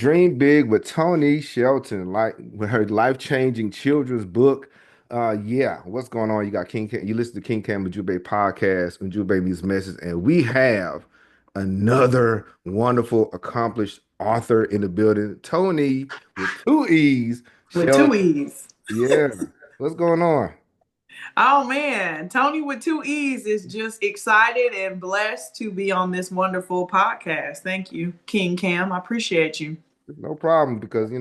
Dream Big with Tonee Shelton, like with her life-changing children's book. Yeah, what's going on? You got King Cam, you listen to King Cam Ujumbe podcast, Ujumbe Meets Message, and we have another wonderful, accomplished author in the building, Tony with two E's, With two Shelton. E's. Yeah, what's going on? Oh man, Tony with two E's is just excited and blessed to be on this wonderful podcast. Thank you, King Cam. I appreciate you. No problem because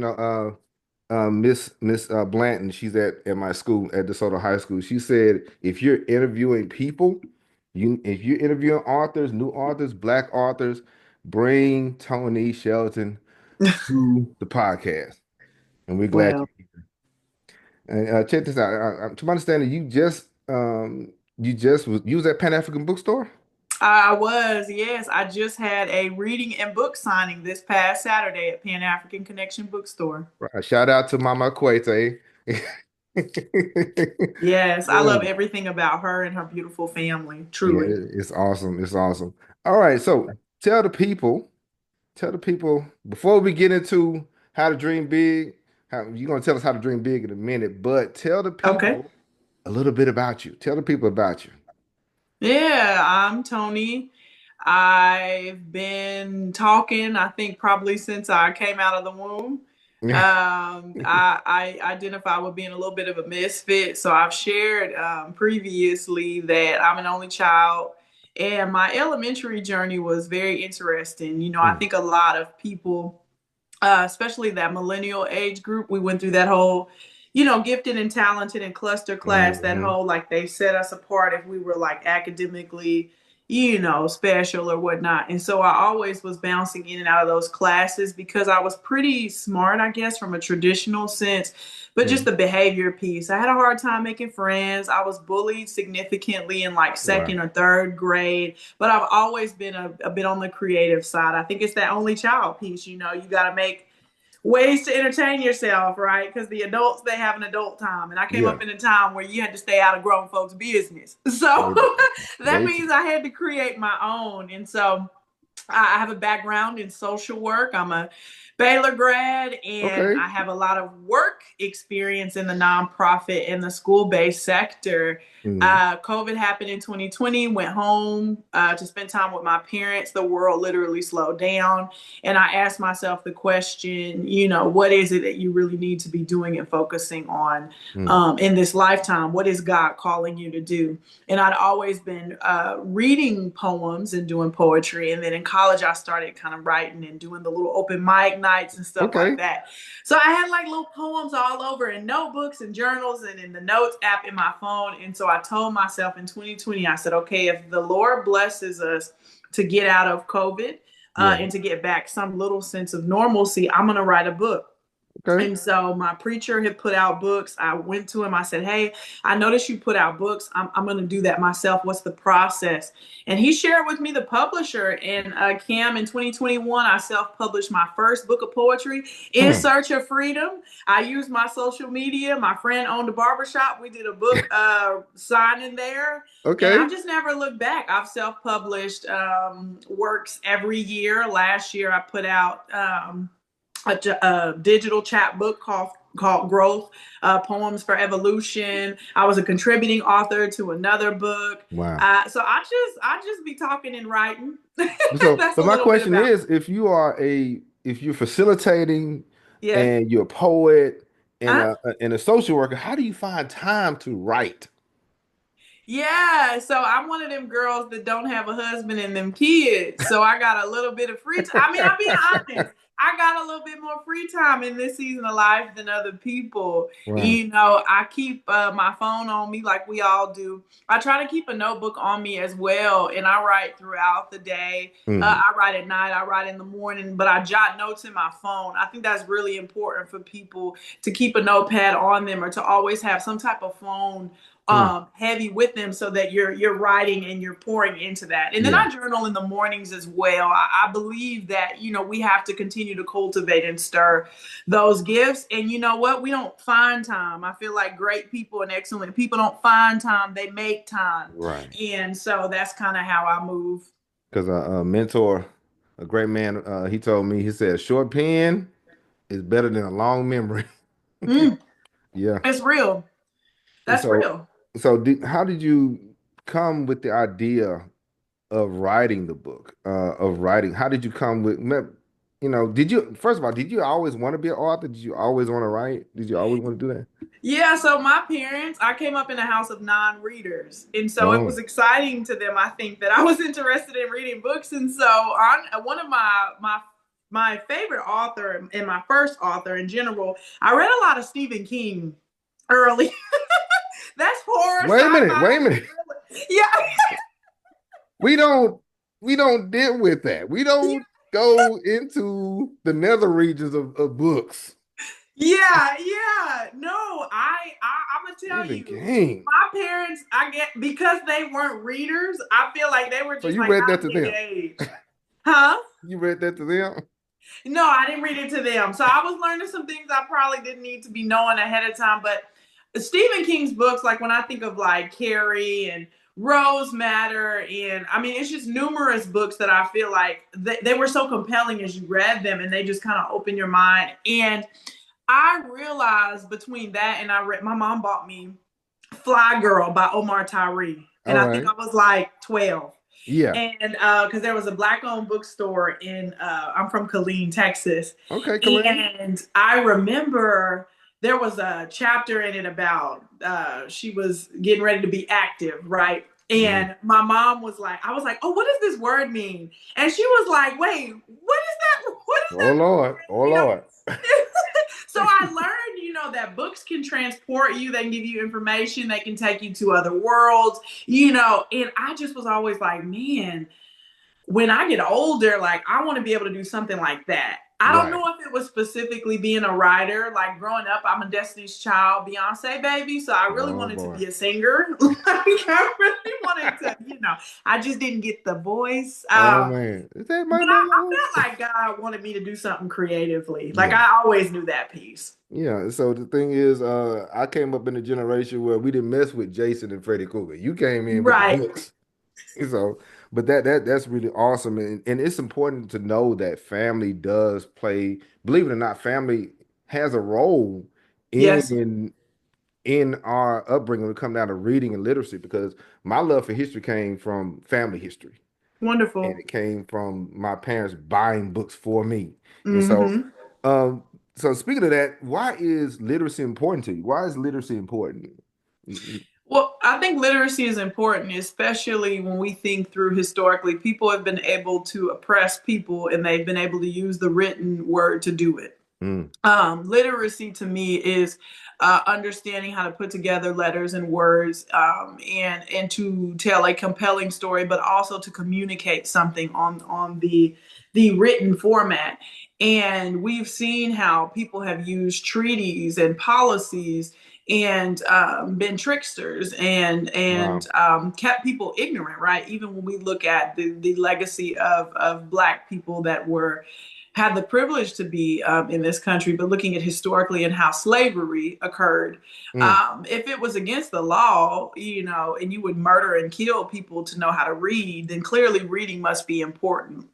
Miss Blanton, she's at my school at DeSoto High School. She said if you're interviewing people, if you're interviewing authors, new authors, black authors, bring Tony Shelton to the podcast, and we're glad Well, you. And check this out. To my understanding, you was at Pan African Bookstore. I was, yes. I just had a reading and book signing this past Saturday at Pan African Connection Bookstore. Right. Shout out to Mama Kwete. Yes, I love Yeah. everything about her and her beautiful family, Yeah, truly. it's awesome. It's awesome. All right, so tell the people before we get into how to dream big, how you're gonna tell us how to dream big in a minute, but tell the Okay. people a little bit about you. Tell the people about you. Yeah, I'm Tony. I've been talking, I think, probably since I came out of the womb. I identify with being a little bit of a misfit. So I've shared previously that I'm an only child, and my elementary journey was very interesting. I Mm, think a lot of people, especially that millennial age group, we went through that whole gifted and talented and cluster class, that mhm. whole like they set us apart if we were like academically, special or whatnot. And so I always was bouncing in and out of those classes because I was pretty smart, I guess, from a traditional sense, but just Mm. the behavior piece. I had a hard time making friends. I was bullied significantly in like Wow. second or third grade, but I've always been a bit on the creative side. I think it's that only child piece. You got to make ways to entertain yourself, right? Because the adults, they have an adult time. And I came Yeah. up in a time where you had to stay out of grown folks' business. So They, that they means I had to create my own. And so I have a background in social work. I'm a Baylor grad, and okay. I have a lot of work experience in the nonprofit and the school-based sector. Mhm. COVID happened in 2020, went home to spend time with my parents. The world literally slowed down. And I asked myself the question, what is it that you really need to be doing and focusing on Mm. in this lifetime? What is God calling you to do? And I'd always been reading poems and doing poetry. And then in college, I started kind of writing and doing the little open mic nights and stuff like Okay. that. So I had like little poems all over in notebooks and journals and in the notes app in my phone. And so I told myself in 2020, I said, okay, if the Lord blesses us to get out of COVID Yeah. and to get back some little sense of normalcy, I'm going to write a book. Okay. And so my preacher had put out books. I went to him. I said, hey, I noticed you put out books. I'm going to do that myself. What's the process? And he shared with me the publisher. And Cam, in 2021, I self-published my first book of poetry, In Hmm. Search of Freedom. I used my social media. My friend owned a barbershop. We did a book signing there. And Okay. I've just never looked back. I've self-published works every year. Last year, I put out a digital chapbook called Growth, Poems for Evolution. I was a contributing author to another book. Wow. So I just be talking and writing. So, That's but a my little bit question about me. is, if you're facilitating Yeah. and you're a poet Huh? and a social worker, how do you find time to write? Yeah, so I'm one of them girls that don't have a husband and them kids. So I got a little bit of free time. I mean, I'm being honest. I got a little bit more free time in this season of life than other people. Right. I keep my phone on me like we all do. I try to keep a notebook on me as well, and I write throughout the day. Hmm. I write at night, I write in the morning, but I jot notes in my phone. I think that's really important for people to keep a notepad on them or to always have some type of phone Hmm. heavy with them so that you're writing and you're pouring into that. And then Yeah. I journal in the mornings as well. I believe that we have to continue to cultivate and stir those gifts. And you know what? We don't find time. I feel like great people and excellent people don't find time; they make time. Right. And so that's kind of how I move. Because a mentor a great man. He told me, he said, a short pen is better than a long memory. Mm, Yeah. it's real. And That's so, real. how did you come with the idea of writing the book? Of writing, how did you come with, did you, first of all, did you always want to be an author? Did you always want to write? Did you always want to do that? Yeah, so my parents, I came up in a house of non-readers, and so it was Oh, exciting to them. I think that I was interested in reading books, and so on one of my favorite author and my first author in general, I read a lot of Stephen King early. That's horror, wait a minute, wait a sci-fi, minute. thriller. Yeah, We don't, we don't deal with that. We don't go into the nether regions of books. yeah. No, I'm gonna tell Stephen you, King. my parents, I get because they weren't readers. I feel like they were So just you like read that out to of them? their age, huh? You read that to them? No, I didn't read it to them. So I was learning some things I probably didn't need to be knowing ahead of time. But Stephen King's books, like when I think of like Carrie and Rose Matter, and I mean, it's just numerous books that I feel like they were so compelling as you read them and they just kind of open your mind. And I realized between that and I read, my mom bought me Fly Girl by Omar Tyree. And All I think right. I was like 12 Yeah. and because there was a black owned bookstore in I'm from Killeen, Texas, Okay, Colleen. and I remember there was a chapter in it about she was getting ready to be active, right? Mm. And my mom was like, I was like, oh, what does this word mean? And she was like, wait, what is that? What is Oh that Lord. word? Oh Lord. So I learned, that books can transport you, they can give you information, they can take you to other worlds, and I just was always like, man, when I get older, like I want to be able to do something like that. I don't Right. know if it was specifically being a writer. Like growing up, I'm a Destiny's Child, Beyonce baby, so I really Oh wanted to boy. be a singer. Like I really wanted to, I just didn't get the voice. Oh man. Is that my But name? I felt like God wanted me to do something creatively. Like Yeah. I always knew that piece. Yeah. So the thing is, I came up in a generation where we didn't mess with Jason and Freddy Krueger. You came in with the Right. books. So, but that's really awesome, and it's important to know that family does play. Believe it or not, family has a role Yes. in our upbringing when it comes down to reading and literacy. Because my love for history came from family history, and Wonderful. it came from my parents buying books for me. And so, Hmm. um, so speaking of that, why is literacy important to you? Why is literacy important? Well, I think literacy is important, especially when we think through historically. People have been able to oppress people and they've been able to use the written word to do it. Mm, Literacy to me is understanding how to put together letters and words and to tell a compelling story, but also to communicate something on the written format. And we've seen how people have used treaties and policies and been tricksters and wow. kept people ignorant, right? Even when we look at the legacy of Black people that were had the privilege to be in this country, but looking at historically and how slavery occurred, Mm, if it was against the law, and you would murder and kill people to know how to read, then clearly reading must be important.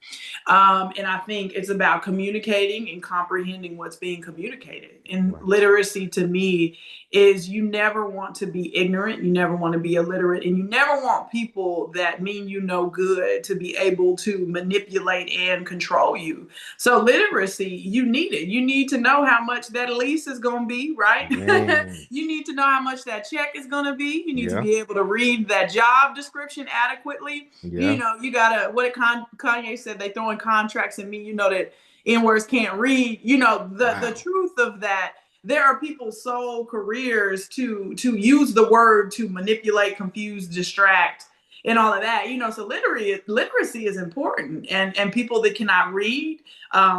And I think it's about communicating and comprehending what's being communicated. And right. literacy to me is you never want to be ignorant, you never want to be illiterate, and you never want people that mean you no good to be able to manipulate and control you. So literacy, you need it. You need to know how much that lease is going to be, right? Man. You need to know how much that check is going to be. You need to Yeah. be able to read that job description adequately. Yeah. You gotta. What Kanye said, they throw in contracts and me. That N words can't read. The Wow. truth of that. There are people's sole careers to use the word to manipulate, confuse, distract, and all of that. So literacy is important, and people that cannot read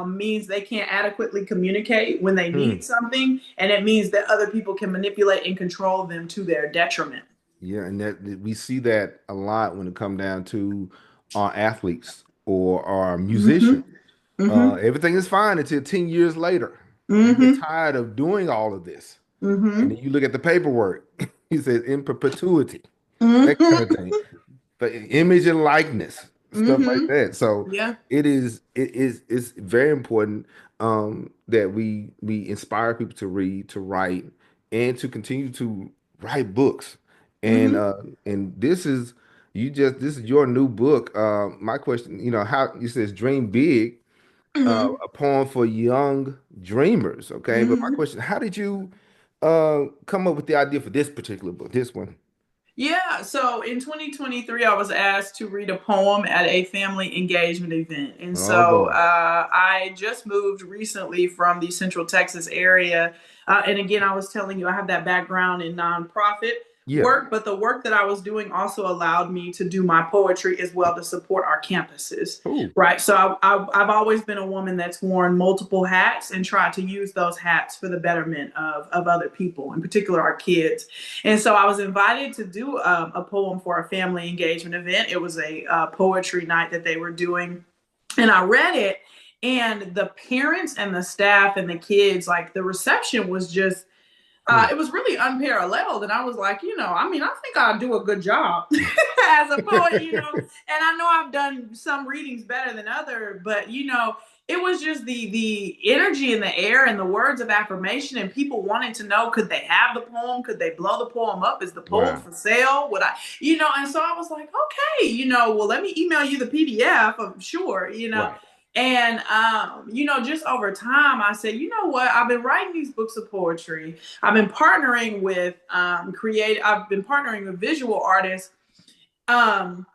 means they can't adequately communicate when they need Hmm. something, and it means that other people can manipulate and control them to their detriment. Yeah, and that we see that a lot when it come down to our athletes or our musicians. Mm-hmm. Mm-hmm. Everything is fine until 10 years later. You get Mm-hmm. tired of doing all of this. And Mm-hmm. then you look at the paperwork. He says in perpetuity, that kind of Mm-hmm. thing. But image and likeness. stuff like Mm-hmm. that. So Yeah. it's very important that we inspire people to read, to write, and to continue to write books. And Mm-hmm. uh and this is your new book. My question, how you says dream big, Mm-hmm. a poem for young dreamers. Okay, but my Mm-hmm. question, how did you come up with the idea for this particular book, this one? Yeah, so in 2023, I was asked to read a poem at a family engagement event. And Oh so boy. I just moved recently from the Central Texas area. And again, I was telling you, I have that background in nonprofit Yeah. work, but the work that I was doing also allowed me to do my poetry as well to support our campuses. Oh, Right. So I've always been a woman that's worn multiple hats and tried to use those hats for the betterment of other people, in particular our kids. And so I was invited to do a poem for a family engagement event. It was a poetry night that they were doing. And I read it, and the parents and the staff and the kids, like the reception was just, mm. it was really unparalleled. And I was like, I mean, I think I do a good job as a poet, and I know I've done some readings better than other, but it was just the energy in the air and the words of affirmation and people wanting to know, could they have the poem? Could they blow the poem up? Is the poem Wow. for sale? Would I, and so I was like, okay, well, let me email you the PDF of sure, Right. and just over time, I said, you know what? I've been writing these books of poetry. I've been partnering with I've been partnering with visual artists um,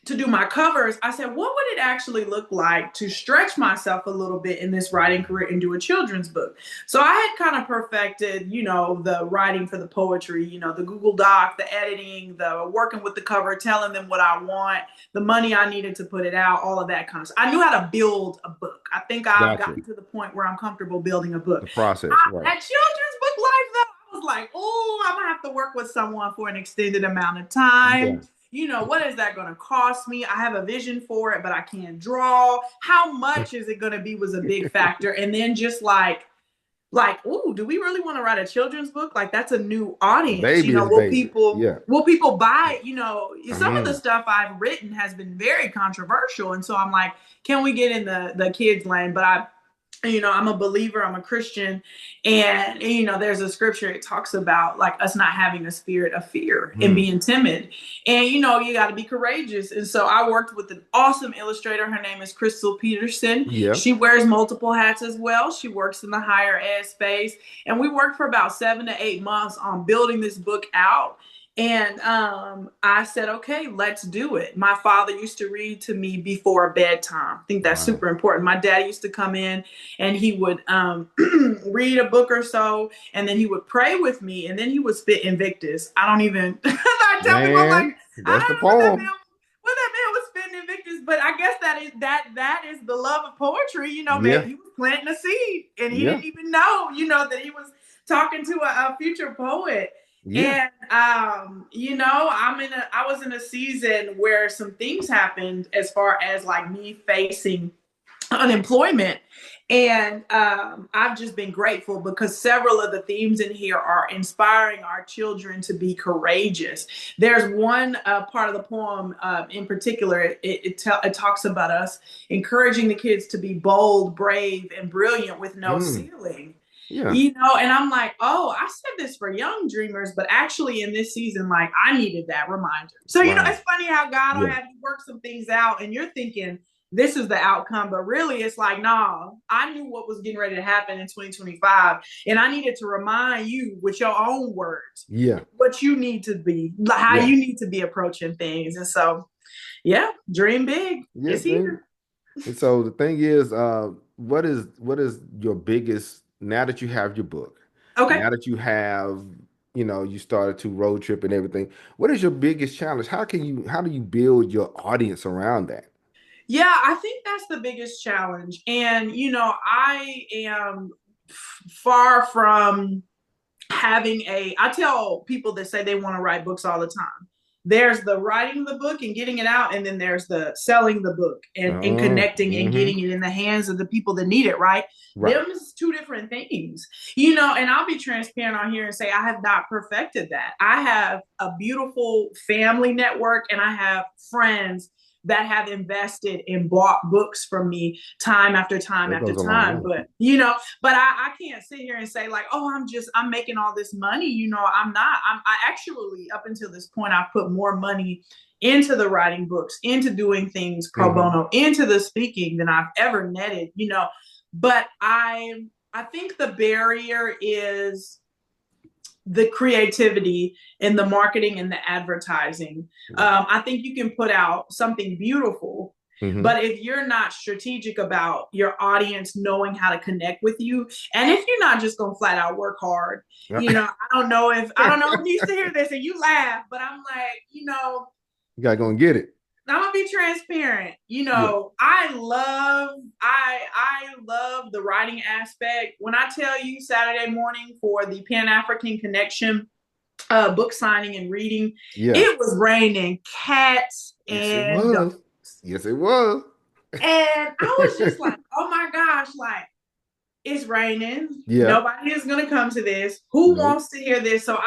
to do my covers. I said, what would it actually look like to stretch myself a little bit in this writing career and do a children's book? So I had kind of perfected, the writing for the poetry, the Google Doc, the editing, the working with the cover, telling them what I want, the money I needed to put it out, all of that kind of stuff. I knew how to build a book. I think I've Gotcha. gotten to the point where I'm comfortable building a book. The process, right. At children's book life, though, I was like, oh, I'm gonna have to work with someone for an extended amount of Yeah. time. What is that going to cost me? I have a vision for it, but I can't draw. How much is it going to be was a big factor. And then just oh, do we really want to write a children's book? Like that's a new audience. Baby is Will baby. people Yeah. will people buy it? Some of the Mm. stuff I've written has been very controversial. And so I'm like, can we get in the kids lane? But I'm a believer, I'm a Christian, and there's a scripture, it talks about like us not having a spirit of fear and Mm. being timid, and you got to be courageous. And so I worked with an awesome illustrator. Her name is Crystal Peterson. Yeah. She wears multiple hats as well. She works in the higher ed space, and we worked for about 7 to 8 months on building this book out. And I said, okay, let's do it. My father used to read to me before bedtime. I think that's Wow. super important. My dad used to come in and he would read a book or so, and then he would pray with me, and then he would spit Invictus. I don't even. I tell people, I'm like, Man, I that's the don't know poem. what that man was spitting Invictus, but I guess that is the love of poetry. Yeah. Maybe he was planting a seed, and he Yeah. didn't even know, that he was talking to a future poet. Yeah. And I was in a season where some things happened as far as like me facing unemployment. And I've just been grateful because several of the themes in here are inspiring our children to be courageous. There's one part of the poem in particular, it talks about us encouraging the kids to be bold, brave, and brilliant with no Mm. ceiling. Yeah. And I'm like, oh, I said this for young dreamers, but actually in this season, like I needed that reminder. So, Wow. it's funny how God will Yeah. have you work some things out and you're thinking, this is the outcome, but really it's like, nah, I knew what was getting ready to happen in 2025, and I needed to remind you with your own words Yeah. what you need to be, how Yeah. you need to be approaching things. And so, yeah, dream big. Yeah. It's Dream. here. And so the thing is, what is your biggest now that you have your book, Okay. now that you have, you started to road trip and everything, what is your biggest challenge? How do you build your audience around that? Yeah, I think that's the biggest challenge. And, I am far from I tell people that say they want to write books all the time. There's the writing the book and getting it out, and then there's the selling the book and Oh, connecting and mm-hmm. getting it in the hands of the people that need it, right? Right. Them is two different things, and I'll be transparent on here and say I have not perfected that. I have a beautiful family network and I have friends that have invested and bought books from me time after time That after goes a long time. way. But I can't sit here and say like, oh, I'm making all this money. I'm not. I actually, up until this point, I've put more money into the writing books, into doing things pro Mm-hmm. bono, into the speaking than I've ever netted. But I think the barrier is the creativity and the marketing and the advertising. Yeah. I think you can put out something beautiful, Mm-hmm. but if you're not strategic about your audience knowing how to connect with you, and if you're not just gonna flat out work hard, I don't know if you used to hear this and you laugh, but I'm like, You gotta go and get it. I'm gonna be transparent. Yeah. I love the writing aspect. When I tell you Saturday morning for the Pan African Connection book signing and reading, Yeah. it was raining cats Yes, it and dogs. was. Yes, it was. And I was just like, oh my gosh, like it's raining. Yeah. Nobody is gonna come to this. Who Nope. wants to hear this? So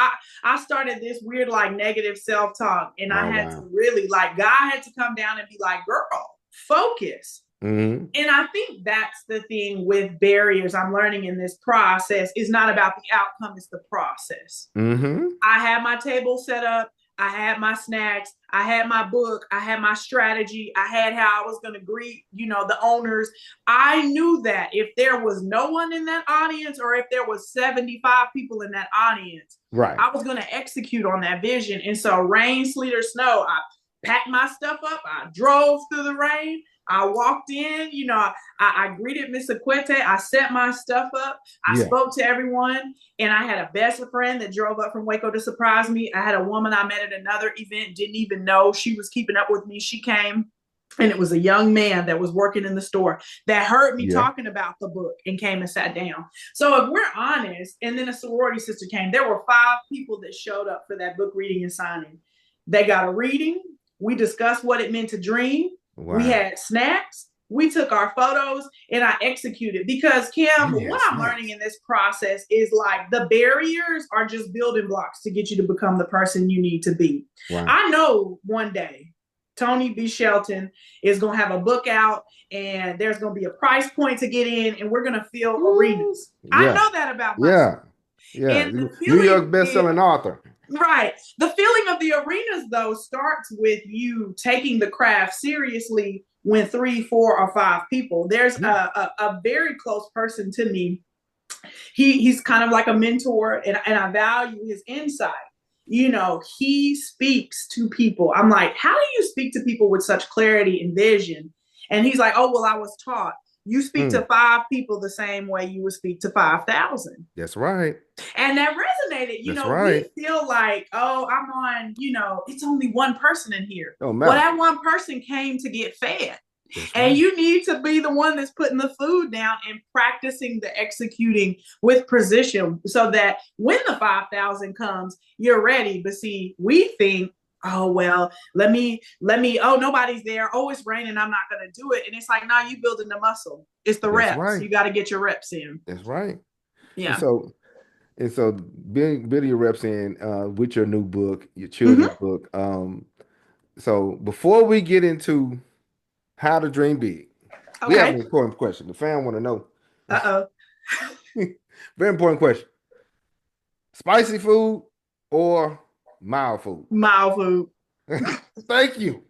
I started this weird like negative self-talk, and I Oh had to wow. really like God had to come down and be like, girl, focus. Mm-hmm. And I think that's the thing with barriers I'm learning in this process is not about the outcome, it's the process. Mm-hmm. I had my table set up. I had my snacks. I had my book. I had my strategy. I had how I was going to greet, the owners. I knew that if there was no one in that audience or if there was 75 people in that audience, Right. I was going to execute on that vision. And so rain, sleet, or snow, I packed my stuff up. I drove through the rain. I walked in, I greeted Miss Aquete. I set my stuff up. I Yeah. spoke to everyone. And I had a best friend that drove up from Waco to surprise me. I had a woman I met at another event, didn't even know she was keeping up with me. She came, and it was a young man that was working in the store that heard me Yeah. talking about the book and came and sat down. So if we're honest, and then a sorority sister came, there were 5 people that showed up for that book reading and signing. They got a reading. We discussed what it meant to dream. We Wow. had snacks. We took our photos and I executed because Kim, Yeah, what I'm learning snacks. in this process is like the barriers are just building blocks to get you to become the person you need to be. Wow. I know one day Tonee B. Shelton is going to have a book out and there's going to be a price point to get in and we're going to fill Ooh. arenas. I Yeah. know that about myself. Yeah. Yeah. And the New feeling York best-selling is, author. right. The feeling of the arenas, though, starts with you taking the craft seriously when 3, 4, or 5 people. There's Yeah. a very close person to me. He's kind of like a mentor, and I value his insight. He speaks to people. I'm like, how do you speak to people with such clarity and vision? And he's like, oh, well, I was taught. You speak to 5 people the same way you would speak to 5,000. That's right. And that resonated. That's We right. feel like, oh, I'm on, it's only one person in here. Don't Well, matter. that one person came to get fed. That's And right. you need to be the one that's putting the food down and practicing the executing with precision so that when the 5,000 comes, you're ready. But see, we think, oh, well, oh, nobody's there. Oh, it's raining. I'm not going to do it. And it's like, nah, you building the muscle. It's the That's reps. right. You got to get your reps in. That's right. And Yeah. so build your reps in with your new book, your children's Mm-hmm. book. So before we get into how to dream big, we have Okay. an important question. The fan want to know. Uh-oh. Very important question. Spicy food or mild food? Mild food. Thank you.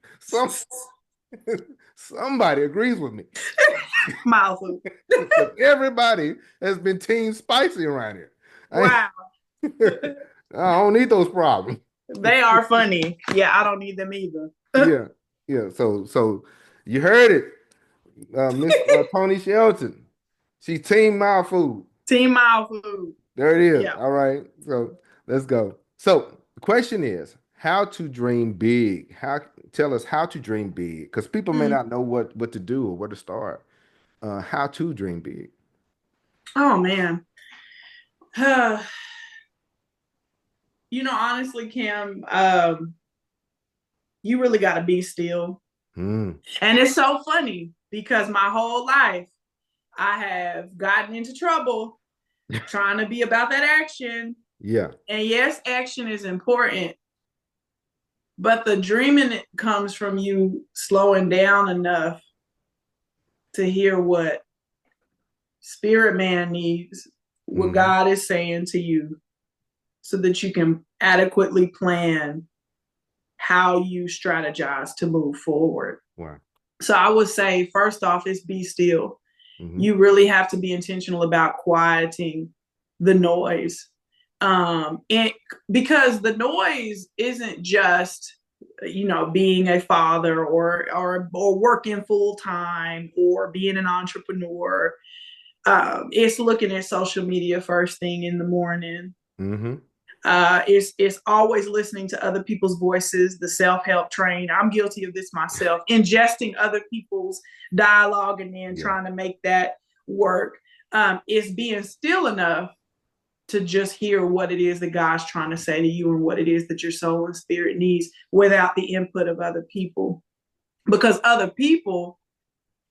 Somebody agrees with me. Mild food. Because everybody has been team spicy around here. Wow. I don't need those problems. They are funny. Yeah, I don't need them either. Yeah, yeah. So you heard it, Miss Tonee Shelton. She's team mild food. Team mild food. There it is. Yeah. All right. So let's go. So the question is, how to dream big? Tell us how to dream big, because people may not know what to do or where to start. How to dream big. Oh man. Honestly, Kim, you really got to be still. Mm, And it's so funny because my whole life I have gotten into trouble trying to be about that action. yeah. And yes, action is important. But the dreaming comes from you slowing down enough to hear what spirit man needs, what Hmm. God is saying to you, so that you can adequately plan how you strategize to move forward. Wow. So I would say, first off, is be still. Hmm. You really have to be intentional about quieting the noise. And because the noise isn't just, being a father or working full time or being an entrepreneur. It's looking at social media first thing in the morning. Hmm. It's always listening to other people's voices, the self help train. I'm guilty of this myself, ingesting other people's dialogue and then Yeah. trying to make that work. It's being still enough to just hear what it is that God's trying to say to you and what it is that your soul and spirit needs without the input of other people. Because other people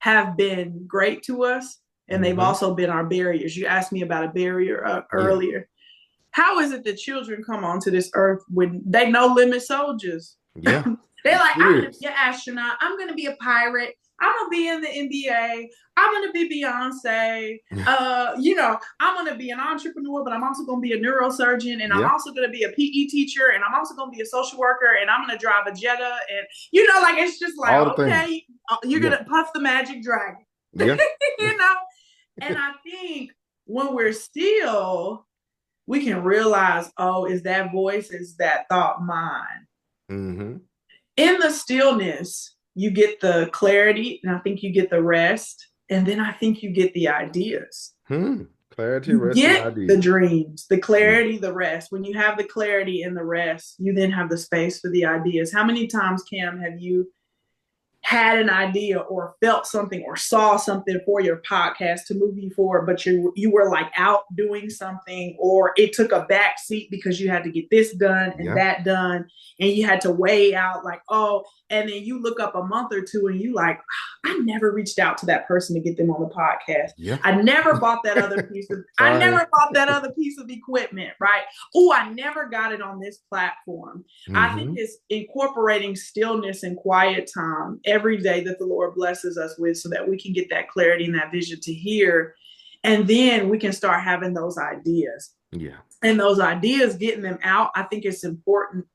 have been great to us and they've Hmm. also been our barriers. You asked me about a barrier Yeah. earlier. How is it that children come onto this earth when they know limit soldiers? Yeah. They're like, I'm gonna Serious. be an astronaut, I'm gonna be a pirate, I'm gonna be in the NBA, I'm gonna be Beyonce, I'm gonna be an entrepreneur, but I'm also gonna be a neurosurgeon, and I'm Yeah. also gonna be a PE teacher, and I'm also gonna be a social worker, and I'm gonna drive a Jetta, and like it's just like, All the things. okay, you're Yeah. gonna puff the magic dragon, Yeah. you know. And I think when we're still, we can realize, oh, is that voice, is that thought mine? Hmm. In the stillness, you get the clarity, and I think you get the rest, and then I think you get the ideas. Hmm. Clarity, You rest, and get the ideas. dreams, the Yeah. clarity, the rest. When you have the clarity and the rest, you then have the space for the ideas. How many times, Cam, have you had an idea or felt something or saw something for your podcast to move you forward, but you were like out doing something, or it took a back seat because you had to get this done and Yeah. that done, and you had to weigh out like, oh, and then you look up a month or two and you like, I never reached out to that person to get them on the podcast. Yeah. I never bought that other piece of I Same. never bought that other piece of equipment, right? Oh, I never got it on this platform. I think Hmm. it's incorporating stillness and quiet time every day that the Lord blesses us with, so that we can get that clarity and that vision to hear. And then we can start having those ideas. Yeah. And those ideas, getting them out, I think it's important.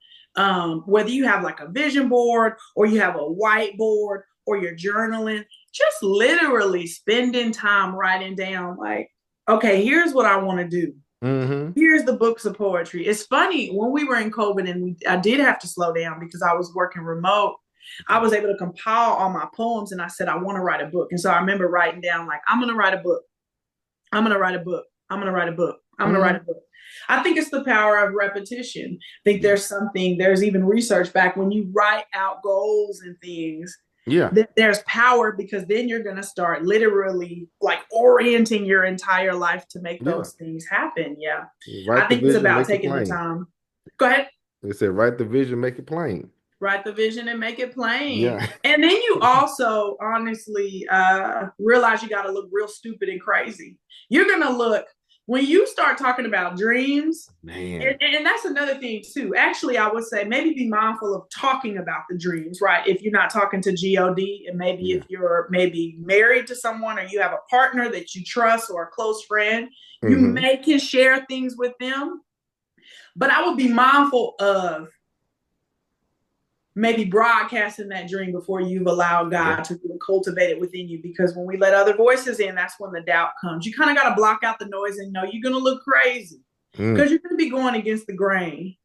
Whether you have like a vision board or you have a whiteboard or you're journaling, just literally spending time writing down, like, okay, here's what I want to do. Hmm. Here's the books of poetry. It's funny, when we were in COVID and I did have to slow down because I was working remote, I was able to compile all my poems, and I said, I want to write a book. And so I remember writing down, like, I'm going to write a book. I'm going to write a book. I'm going to write a book. I'm going to write Hmm. a book. I think it's the power of repetition. I think Yeah. there's even research back when you write out goals and things, Yeah. there's power, because then you're going to start literally like orienting your entire life to make Yeah. those things happen. Yeah. I Write the think it's vision, about make it taking the plain. time. Go ahead. They said, write the vision, make it plain. Write the vision and make it plain. Yeah. And then you also honestly realize you got to look real stupid and crazy. You're going to look, when you start talking about dreams, Man. and that's another thing too. Actually, I would say maybe be mindful of talking about the dreams, right? If you're not talking to God, and maybe Yeah. if you're maybe married to someone, or you have a partner that you trust or a close friend, you Hmm. may can share things with them. But I would be mindful of maybe broadcasting that dream before you've allowed Yeah. God to cultivate it within you. Because when we let other voices in, that's when the doubt comes. You kind of got to block out the noise and know you're going to look crazy, Mm. because you're going to be going against the grain.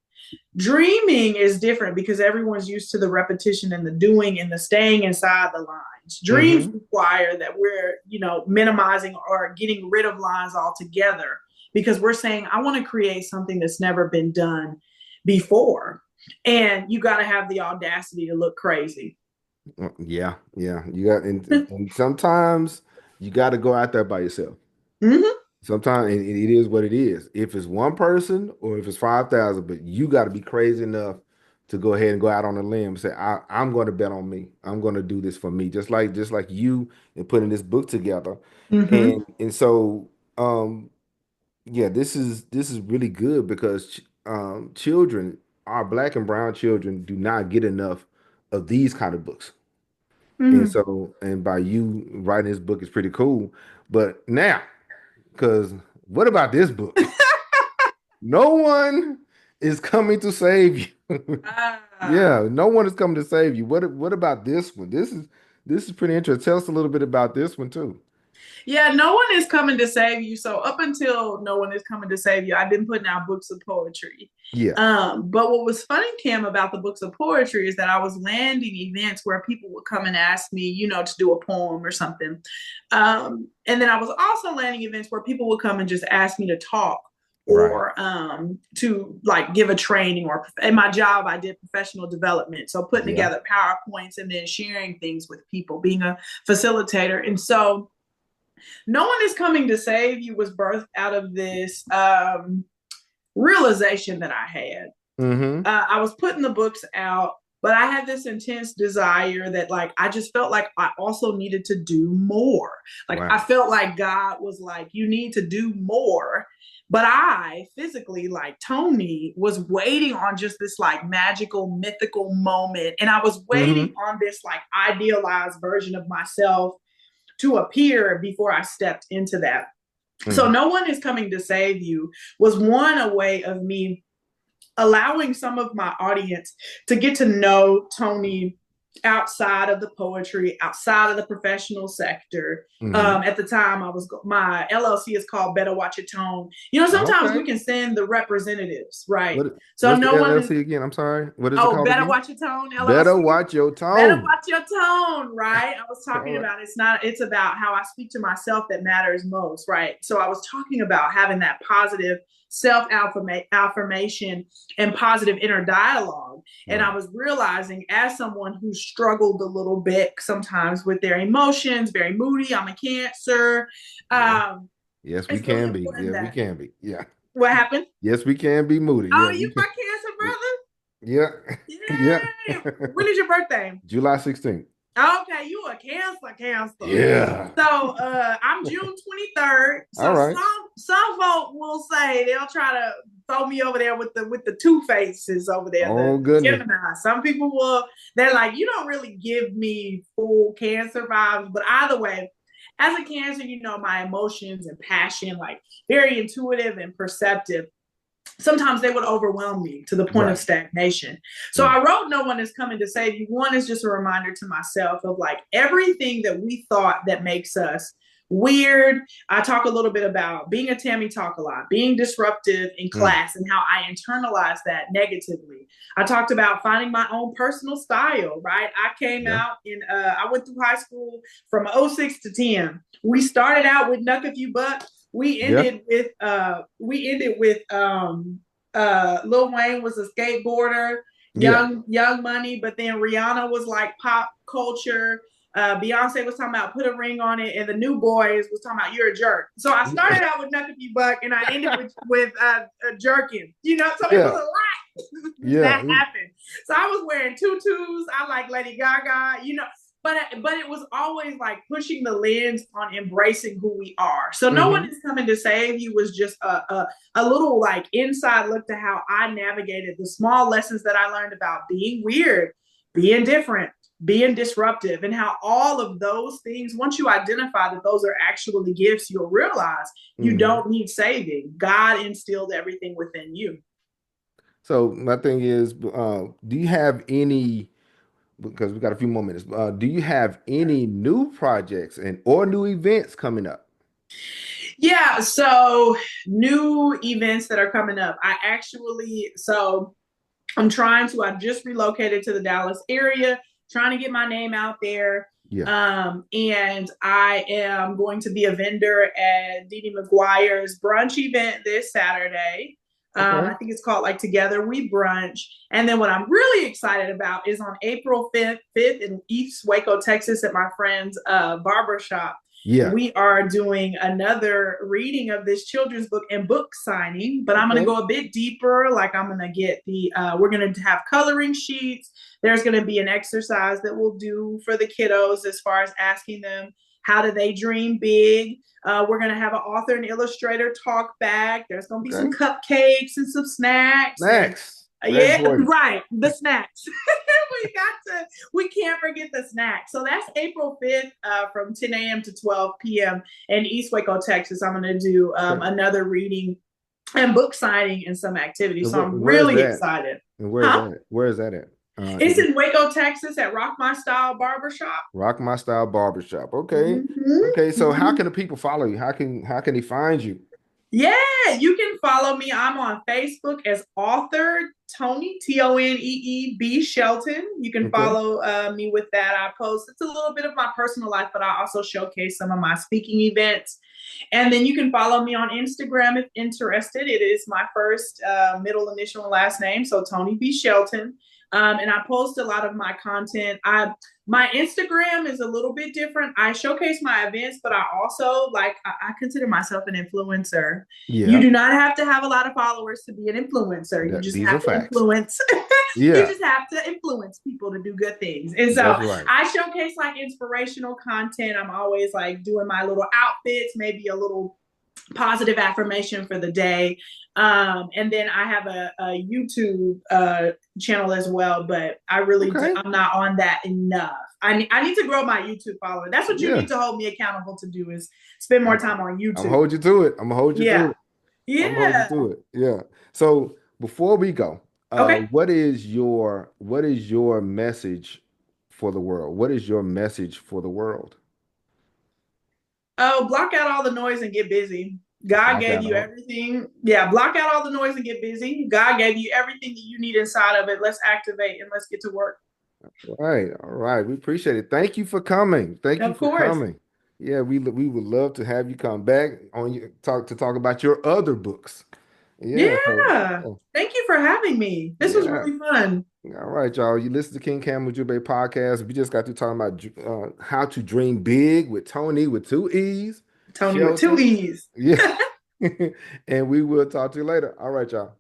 Dreaming is different because everyone's used to the repetition and the doing and the staying inside the lines. Dreams Hmm. require that we're, minimizing or getting rid of lines altogether, because we're saying, I want to create something that's never been done before. And you got to have the audacity to look crazy. Yeah. Yeah. You got, and sometimes you got to go out there by yourself. Mm-hmm. Sometimes it is what it is. If it's one person or if it's 5,000, but you got to be crazy enough to go ahead and go out on a limb and say, I'm going to bet on me. I'm going to do this for me. Just like you and putting this book together. Mm-hmm. And so yeah, this is really good because children our black and brown children do not get enough of these kind of books. And Mm. so, and by you writing this book is pretty cool. But now, because what about this book? No one is coming to save you. Ah. Yeah, no one is coming to save you. What about this one? This is pretty interesting. Tell us a little bit about this one too. Yeah, no one is coming to save you. So up until no one is coming to save you, I've been putting out books of poetry. Yeah, But what was funny, Kim, about the books of poetry is that I was landing events where people would come and ask me, to do a poem or something. And then I was also landing events where people would come and just ask me to talk right. or to like give a training, or in my job I did professional development, so putting Yeah, together PowerPoints and then sharing things with people, being a facilitator. And so no one is coming to save you was birthed out of this realization that I had. Mm-hmm. I was putting the books out, but I had this intense desire that, like, I just felt like I also needed to do more. Like, I Wow. felt like God was like, you need to do more. But I physically, like Tonee, was waiting on just this like magical, mythical moment. And I was waiting Mm-hmm. on this like idealized version of myself to appear before I stepped into that. So Mm-hmm. no one is coming to save you was one a way of me allowing some of my audience to get to know Tonee outside of the poetry, outside of the professional sector. Mm-hmm. At the time, my LLC is called Better Watch Your Tone. Sometimes we Okay. can send the representatives, right? So What's the no one is. LLC again? I'm sorry. What is it Oh, called Better again? Watch Your Tone Better LLC. watch your Better tone. watch your tone, right? I was All talking right. about it's about how I speak to myself that matters most, right? So I was talking about having that positive self affirmation and positive inner dialogue. And I Right. was realizing, as someone who struggled a little bit sometimes with their emotions, very moody, I'm a Cancer. Yeah. Um, Yes, we it's really can be. important Yeah, we that. can be. Yeah. What happened? Yes, we can be moody. Yeah, Oh, we you can. my Cancer brother? Yeah. Yeah. Yay! When is your birthday? July 16th. Okay, you a Cancer. Yeah. So I'm June 23rd. All So right. some folk will say, they'll try to throw me over there with the two faces over there, Oh the goodness. Gemini. Some people they're like, you don't really give me full Cancer vibes. But either way, as a Cancer, my emotions and passion, like very intuitive and perceptive, sometimes they would overwhelm me to the point of Right. stagnation. So Mm. I wrote No One Is Coming to Save You. One is just a reminder to myself of like everything that we thought that makes us weird. I talk a little bit about being a Tammy talk a lot, being disruptive in Mm. class, and how I internalized that negatively. I talked about finding my own personal style, right? Yeah. I went through high school from '06 to 10. We started out with Knuck If You Buck. We Yeah. ended with Lil Wayne was a skateboarder, Yeah. young money, but then Rihanna was like pop culture. Beyonce was talking about put a ring on it, and the New Boys was talking about you're a jerk. So I started out with Knuck If You Buck, and I ended with jerking. So it was a Yeah. lot Yeah. that happened. So I was wearing tutus. I like Lady Gaga. But it was always like pushing the lens on embracing who we are. So No One Mm-hmm. Is Coming to Save You was just a little like inside look to how I navigated the small lessons that I learned about being weird, being different, being disruptive, and how all of those things, once you identify that those are actually gifts, you'll realize you Mm-hmm. don't need saving. God instilled everything within you. So my thing is, do you have any, because we got a few more minutes, do you have any new projects and or new events coming up? Yeah, so new events that are coming up. I just relocated to the Dallas area, trying to get my name out there. Yeah. And I am going to be a vendor at Dee Dee McGuire's brunch event this Saturday. Okay. I think it's called like Together We Brunch. And then what I'm really excited about is on April 5th in East Waco, Texas, at my friend's barbershop. Yeah. We are doing another reading of this children's book and book signing, but I'm going to Okay. go a bit deeper. Like I'm going to get we're going to have coloring sheets. There's going to be an exercise that we'll do for the kiddos as far as asking them, how do they dream big? We're going to have an author and illustrator talk back. There's going to be some Okay. cupcakes and some snacks. And Next. Very Yeah, important. right. The snacks. We can't forget the snacks. So that's April 5th from 10 a.m. to 12 p.m. in East Waco, Texas. I'm going to do Okay. another reading and book signing and some activities. And So I'm where is really that? excited. And where is Huh? that? Where is that at? It's in Waco, Texas at Rock My Style Barbershop. Rock My Style Barbershop. Okay. Okay. So how Mm-hmm. can the people follow you? How can they find you? Yeah, you can follow me. I'm on Facebook as author Tonee Tonee Shelton. You can Okay. follow me with that. I post it's a little bit of my personal life, but I also showcase some of my speaking events. And then you can follow me on Instagram if interested. It is my first middle initial and last name, so Tonee B Shelton. And I post a lot of my content. My Instagram is a little bit different. I showcase my events, but I also I consider myself an influencer. You Yeah. do not have to have a lot of followers to be an influencer. You just These are have to facts. influence. You Yeah. just have to influence people to do good things. And That's so right. I showcase like inspirational content. I'm always like doing my little outfits, maybe a little positive affirmation for the day. And then I have a YouTube channel as well, but Okay. I'm not on that enough. I need to grow my YouTube follower. That's what you Yeah. need to hold me accountable to do is spend more I'm time on I'm gonna YouTube. hold you to it. I'm gonna hold you to Yeah. it. I'm gonna hold you Yeah. to it. Yeah. So before we go, Okay. what is your message for the world? What is your message for the world? Oh, block out all the noise and get busy. God Block gave out you all. everything. Yeah, block out all the noise and get busy. God gave you everything that you need inside of it. Let's activate and let's get to work. All right, all right. We appreciate it. Thank you for coming. Thank you Of for course. coming. Yeah, we would love to have you come back on your talk about your other books. Yeah, so Yeah. Thank you for having me. This was yeah. really fun. All right, y'all. You listen to King Cam Ujumbe podcast. We just got to talking about how to dream big with Tony with two E's, Tonee with two Shelton. E's. Yeah. And we will talk to you later. All right, y'all.